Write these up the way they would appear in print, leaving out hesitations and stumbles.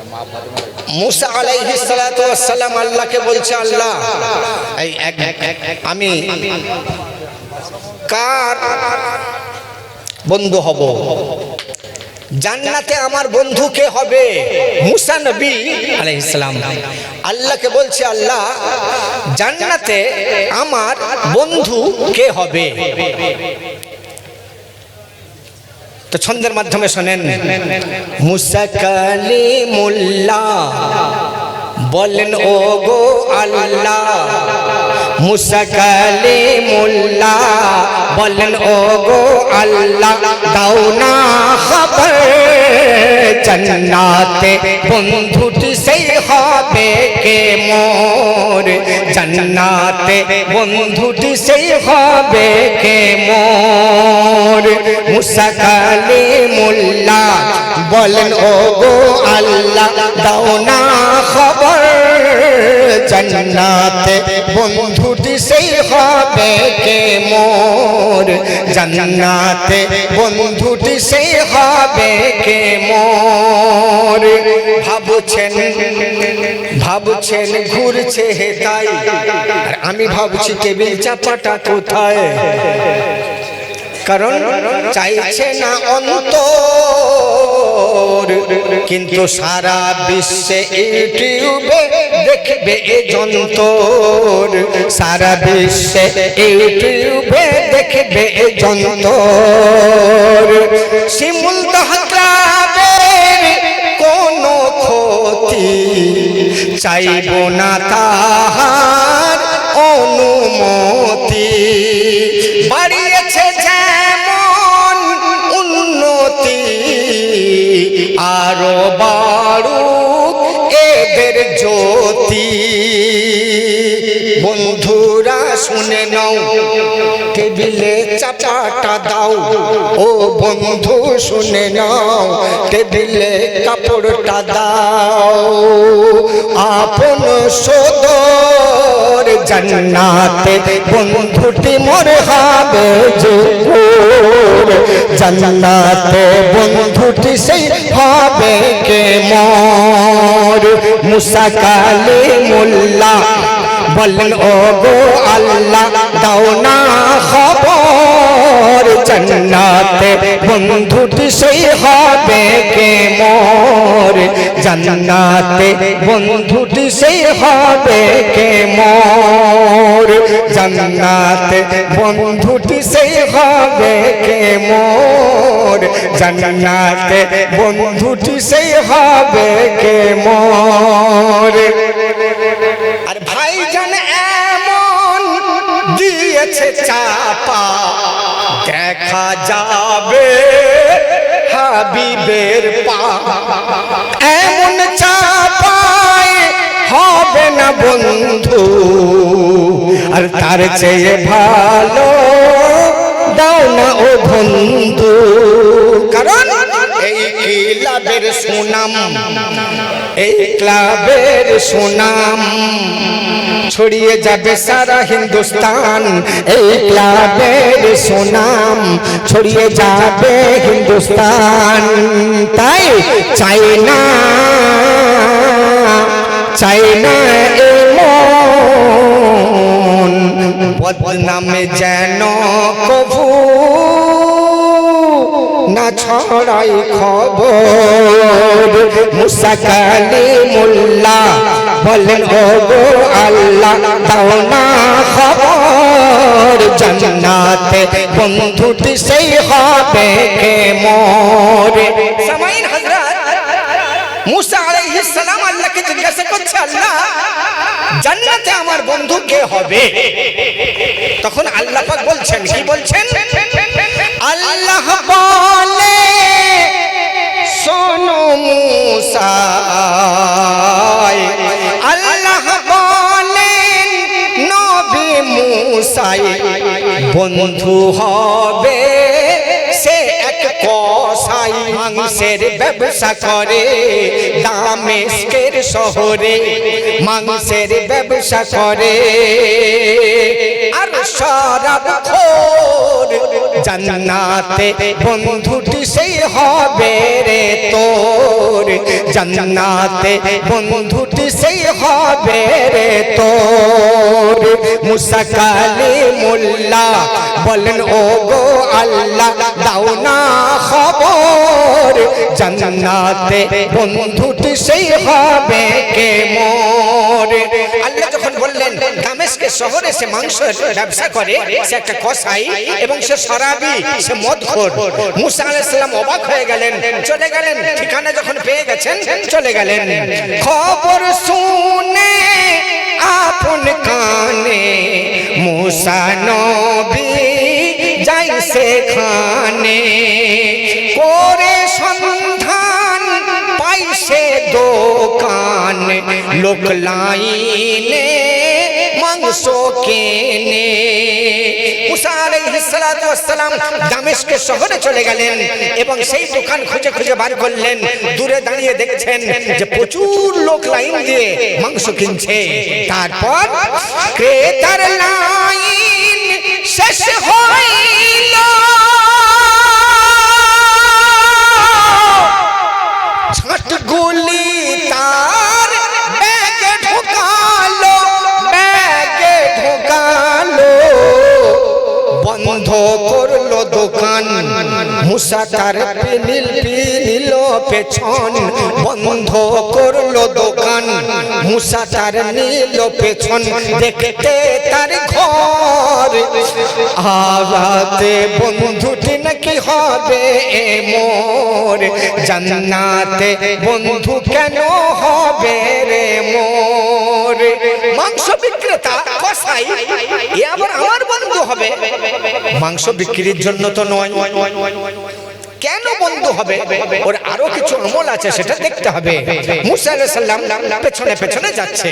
मूसा अलैहिस्सलातु वस्सलाम अल्लाह के बोलছে আল্লাহ আমি কার বন্ধু হব জান্নাতে আমার বন্ধু কে হবে मूसा नबी আলাইহিস সালাম আল্লাহকে বলছে আল্লাহ জান্নাতে আমার বন্ধু কে হবে तो छंदर माध्यमे शोनेन मूसा कालिमुल्लाह बोलेन ओगो अल्लाह मूसा कालिमुल्लाह बोलेन ओगो अल्लाह दाओ ना खबर जन्नाते बंधुटी से होबे के मोर जन्नाते बंधुटी से होबे के मोर मूसा कालिमुल्लाह बोलेन ओगो अल्लाह दाओ ना खबर जन्नाते बंधुटी से होबे के मोर जन्नाते बंधुटी से होबे के मोर ভাবছেন ঘুরছে তাই আর আমি ভাবছি টেবিল চাপাটা কোথায় কারণ চাইছে না অন্তর কিন্তু সারা বিশ্বে ইউটিউবে দেখবে এ যন্তর সারা বিশ্বে ইউটিউবে দেখবে এ যন্তর শিমুল দহকাবের কোনো ক্ষতি চাইব না তাহার অনুমতি বাড়িয়েছে যেমন উন্নতি আরো বাড়ুক এদের জ্যোতি বন্ধুরা শুনে নাও টেবিলে চাপাটা দাও ও বন্ধু শুনে নাও টেবিলে কাপড়টা দাও আপন সদর জান্নাতে বন্ধুটি মোর হবে জোর জান্নাতে বন্ধুটি সেই হবে কে মোর मूसा कालिमुल्लाह बोलेन ओगो अल्लाह दाओ ना खबर जन्नाते बंधुटी से होबे के मोर जन्नाते बंधुटी से होबे के मोर जन्नाते बंधुटी से होबे के मोर जन्नाते बंधुटी से होबे के मोर আর ভাইজান এমন দিয়েছে চাপা দেখা যাবে হাবিবের পা এমন চাপায় হবে না বন্ধু আর তার চেয়ে ভালো দাও না ও বন্ধু কারণ এই ক্লাবের সুনাম এই ক্লাবের সুনাম ছড়িয়ে যাবে সারা হিন্দুস্তান এই ক্লাবের সুনাম ছড়িয়ে যাবে হিন্দুস্তান তাই চাই না এমন বদনামে যেন কভু না ছড়াই খবর मूसा कालिमुल्लाह बोलेन ओगो अल्लाह दाओ ना खबर जन्नाते बंधुटी से होबे के मोर सामाइन हजरत मूसा अलैहिस सालाम अल्लाह के जिज्ञासा করছে আল্লাহ জান্নাতে আমার বন্ধু কে হবে তখন আল্লাহ পাক বলছেন কি বলছেন আল্লাহ বলে শোনো मूसा আল্লাহ বলেন নবী मूसा বন্ধু হবে সে এক কসাই মাংসের ব্যবসা করে দামেস্কের শহরে মাংসের ব্যবসা করে আর শরাবখোর জান্নাতে বন্ধুটি সেই হবে রে তোর জান্নাতে বন্ধুটি সেই হবে রে তোর। মুসা কালিমুল্লাহ বলেন ও গো আল্লাহ দাও না খবর, জান্নাতে বন্ধুটি সেই হবে কে মোর। আল্লাহ যখন বললেন দামেস্কের শহরে সে মাংসের ব্যবসা করে, সে একটা কসাই এবং সে শরাবি, সে মদখোর। মুসা আলাইহিস সালাম অবাক হয়ে গেলেন, চলে গেলেন, ঠিকানা যখন পেয়ে গেছেন চলে গেলেন। খবর শুনে আপন কানে মুসা নবী যাই সেখানে, করে সন্ধান পাইছে দোকান, লোক লাইনে মাংস কেনে। মুসা আলাইহিস সালাতু ওয়াস সালাম দামেস্কের শহরে চলে গেলেন এবং সেই দোকান খুঁজে খুঁজে বার করলেন। দূরে দাঁড়িয়ে দেখছেন যে প্রচুর লোক লাইন দিয়ে মাংস কিনছে। তারপর ক্রেতার লাইন শেষ হইল, ছাট গুলি তার ব্যাগে ঢোকালো, ব্যাগে ঢোকালো, বন্ধ করলো দোকান। মুসা তার পিনিল পেছন, বন্ধ করলো দোকান। মুসা তার নীল পেছন, দেখতে তার ঘর। আগাতে বন্ধুটি নাকি হবে মোর, জান্নাতে বন্ধু কেন হবে রে মোর। মাংস বিক্রেতা কসাই এ আবার আমার বন্ধু হবে? মাংস বিক্রির জন্য তো নয়, কেন বন্ধু হবে? ওর আরো কিছু আমল আছে, সেটা দেখতে হবে। মুসা আলাইহিস সালাম পেছনে পেছনে যাচ্ছে,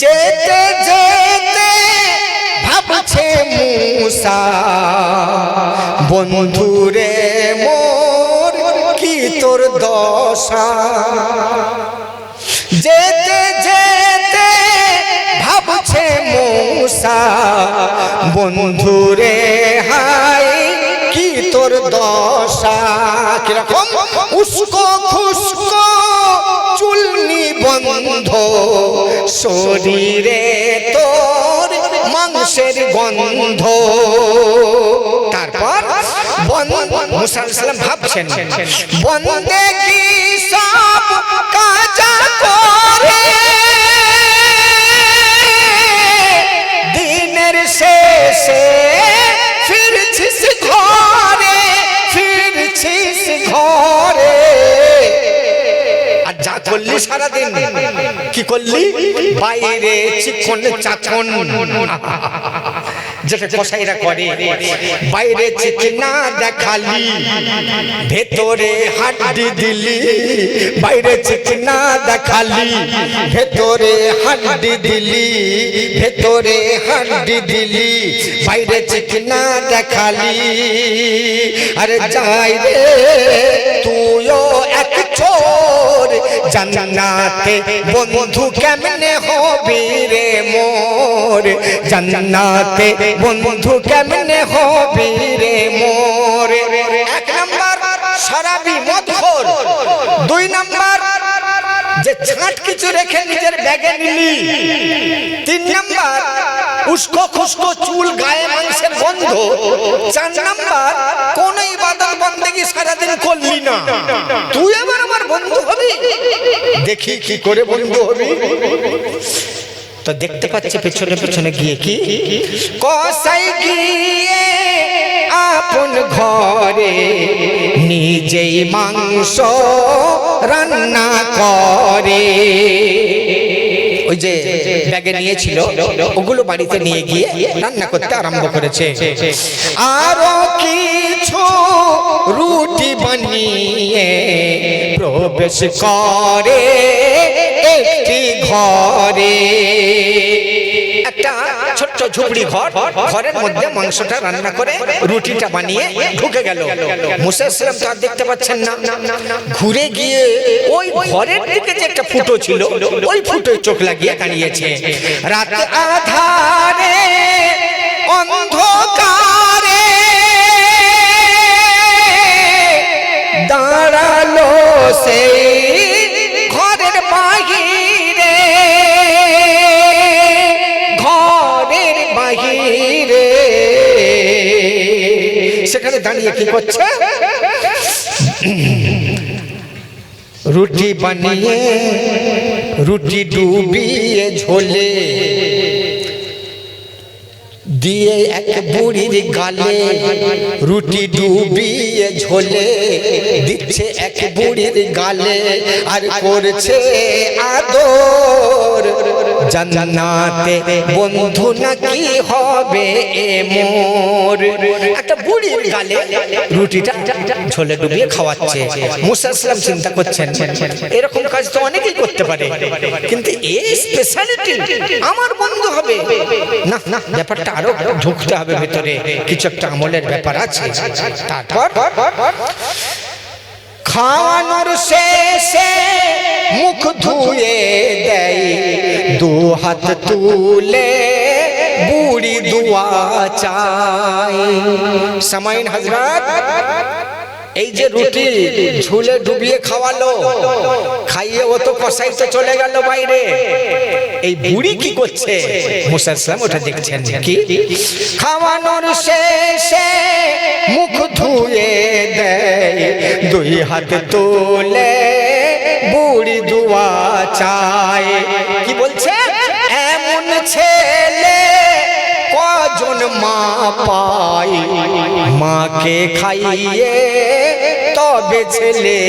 যেতে যেতে ভাবছে মুসা বন্ধুরে মোর কি তোর দশা। যেতে যেতে ভাবছে মুসা বন্ধুরে হাই কি তোর দশা। কিরকম? উস্কো খুস্কো চুলনি বন্ধ, শরীরে তোর মাংসের গন্ধ। তারপর মুসা আলাইহিস সালাম ভাবছেন বন্দেগি সব কাজা করে, দিনের শেষে ফিরছিস ঘরে, ফিরছিস ঘরে। আর যা করলি সারাদিন, কি করলি? বাইরে চিকন চাকন, যেটা কসাইরা করে, বাইরে চিকনা দেখালি, ভেতরে হাড্ডি দিলি। বাইরে চিকনা দেখালি, ভেতরে হাড্ডি দিলি, ভেতরে হাড্ডি দিলি। বাইরে চিকনা দেখালি, আরে যাই রে তুইও এক চোর, জান্নাতে বন্ধু কেমনে হবি রে মোর, জান্নাতে বন্ধু কেমনে হবি রে মোর। এক নাম্বার শরাবি মদখোর, দুই নাম্বার যে ছাট কিছু রেখে নিজের ব্যাগে নিলি, তিন নাম্বার উস্কো খুস্কো চুল, গায়ে মাংসের গন্ধ, চার নাম্বার কোন ইবাদত বন্দেগি সারাদিন করলি না, তুই আবার আমার বন্ধু হবি? দেখি কি করে বন্ধু হবি। তো দেখতে পাচ্ছে পেছনে পেছনে গিয়ে কি কসাই গিয়ে আপন ঘরে নিজেই মাংস রান্না করে। ওই যে ব্যাগে নিয়েছিল ওগুলো বাড়িতে নিয়ে গিয়ে রান্না করতে আরম্ভ করেছে। আরো কিছু রুটি বানিয়ে প্রবেশ করে একটি ঘরে। একটা ছোট্ট ঝুপড়ি ঘর, ঘরের মধ্যে মাংসটা রান্না করে রুটিটা বানিয়ে ঢুকে গেল। মুসা আলাইহিস সালাম তো আর দেখতে পাচ্ছেন না, ঘুরে গিয়ে ওই ঘরের দিকে যে একটা ফুটো ছিল ওই ফুটোয় চোখ লাগিয়ে দাঁড়িয়েছে। রাত আধারে অন্ধকারে দাঁড়ালো সেই দাঁড়িয়ে কি করছে? রুটি বানিয়ে রুটি ডুবিয়ে ঝোলে দিয়ে এক বুড়ির গালে, রুটি ডুবিয়ে ঝোলে দিচ্ছে এক বুড়ির গালে, আর করছে আদর। জান্নাতে বন্ধু নাকি হবে এ মোর। একটা বুড়ির গালে রুটিটা ঝোলে ডুবিয়ে খাওয়াচ্ছে। মুসা আলাইহিস চিন্তা করছেন এরকম কাজ তো অনেকেই করতে পারে, কিন্তু এই স্পেশালিটি আমার বন্ধু হবে না। না, ব্যাপারটা আরো ঢুকতে হবে ভেতরে, কিছু একটা আমলের ব্যাপার আছে। তারপর খাওয়ানোর শেষে মুখ ধুয়ে দেয়, দু হাত তুলে বুড়ি দুয়া চাই। সামাইন হযরত, এই যে রুটি ঝুলে ডুবিয়ে খাওয়ালো, খাইয়ে ও তো কসাইতে চলে গেল বাইরে, এই বুড়ি কি করছে? মুসা আলাইহিস ওটা দেখছেন কি খাওয়ানোর শেষে মুখ ধুয়ে দেয়, দুই হাত তুলে বুড়ি দুয়া চায়। কি বলছে? এমন ছেলে কজন মা পায়, মাকে খাইয়ে তবে ছেলে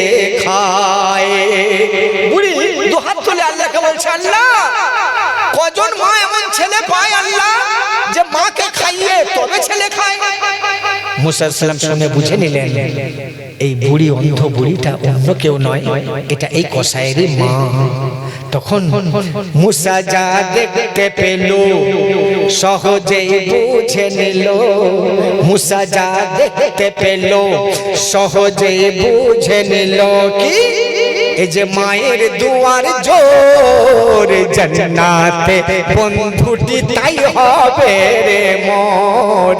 খায়। বুড়ি দু হাত তুলে আল্লাহকে বলছে, আল্লাহ কজন মা এমন ছেলে পায় আল্লাহ যে মাকে খাইয়ে তবে ছেলে খায়। মুসা আলাইহিস শুনে বুঝে নিলেন এই বুড়ি, অন্ধ বুড়িটা অন্য কেউ নয়, এটা এই কসাইয়েরই মা। তখন মুসা যা দেখতে পেল সহজেই বুঝে নিল, মুসা যা দেখতে পেল সহজেই বুঝে নিল কি এই যে মায়ের দুয়ার জোর, জান্নাতে বন্ধুটি তাই হবে রে মোর,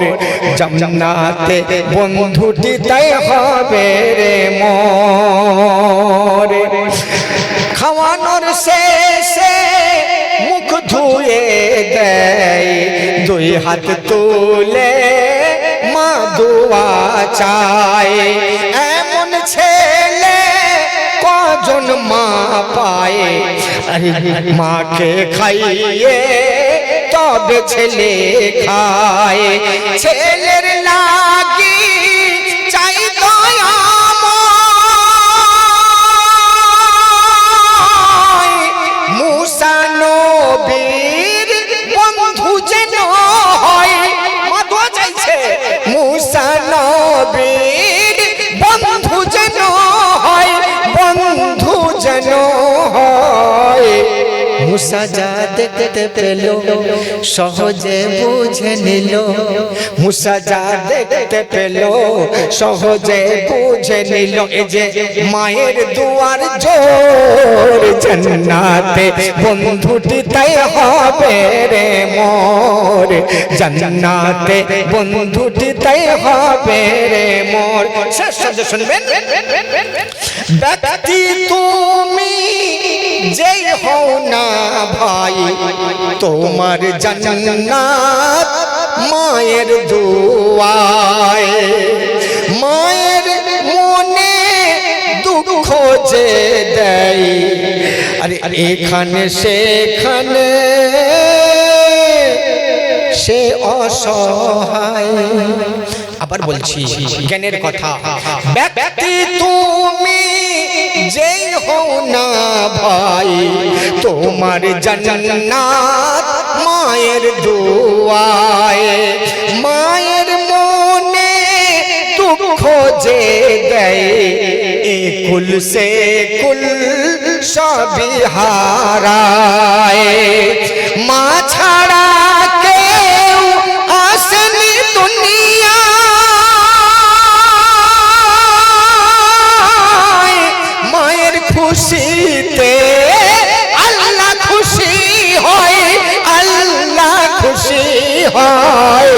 জান্নাতে বন্ধুটি তাই হবে রে মোর। খাওয়ানোর শেষে মুখ ধুয়ে দেয়, দুই হাত তুলে মা দুয়া চায়। এমন ছেলে কজন মা পায়, আরে মাকে খাইয়ে তবে ছেলে খায়। ছেলের লাগি চাই দয়াময়, মুসা নবীর বন্ধু যেন হয়। মা দোয়া চাইছে, মুসা নবীর বন্ধু যেন হয়, বন্ধু যেন হয়। মুসা যা দেখতে পেল সহজে বুঝে নিল, মুসা যা দেখতে পেল সহজে বুঝে নিল এই যে মায়ের দুয়ার জোর, জান্নাতে বন্ধুটি তাই হবে রে মোর, জান্নাতে বন্ধুটি তাই হবে রে মোর। শেষ শব্দ শুনবেন, ব্যক্তি তুমি যেই হও না ভাই, তোমার জান্নাত মায়ের দুয়ায়। মায়ের মনে দুঃখ যে দেয়, আরে এখানে সেখানে সে অসহায়। আবার বলছি জ্ঞানের কথা, ব্যক্তি তুমি যেই হও না ভাই, তোমার জান্নাত মায়ের দুয়ায়। মায়ের মনে দুঃখ যে দেয়, এ কুল সে কুল সবই হারায়। মা ছাড়া কেউ আসেনি দুনিয়া, খুশিতে আল্লাহ খুশি হয়, আল্লাহ খুশি হয়।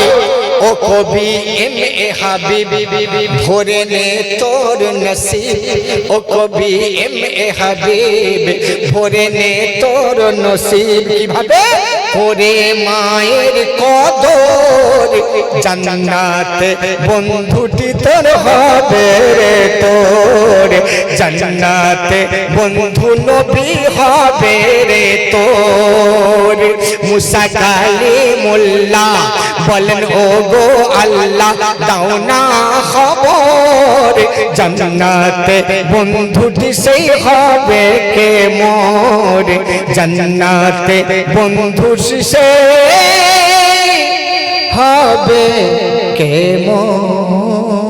ও কবি এম এ হাবিব ভরে নে তোর নসিব, ও কবি এম এ হাবিব ভরে নে তোর নসিব। কিভাবে? করে মায়ের কদর জান্নাতে বন্ধুটি তোর হবে রে তোর জান্নাতে বন্ধু নবী হবে রে তোর মুসা কালিমুল্লাহ বলেন ও গো আল্লাহ দাও না খবর জান্নাতে বন্ধুটি সেই হবে কে মোর জান্নাতে বন্ধু সেই হবে কে মোর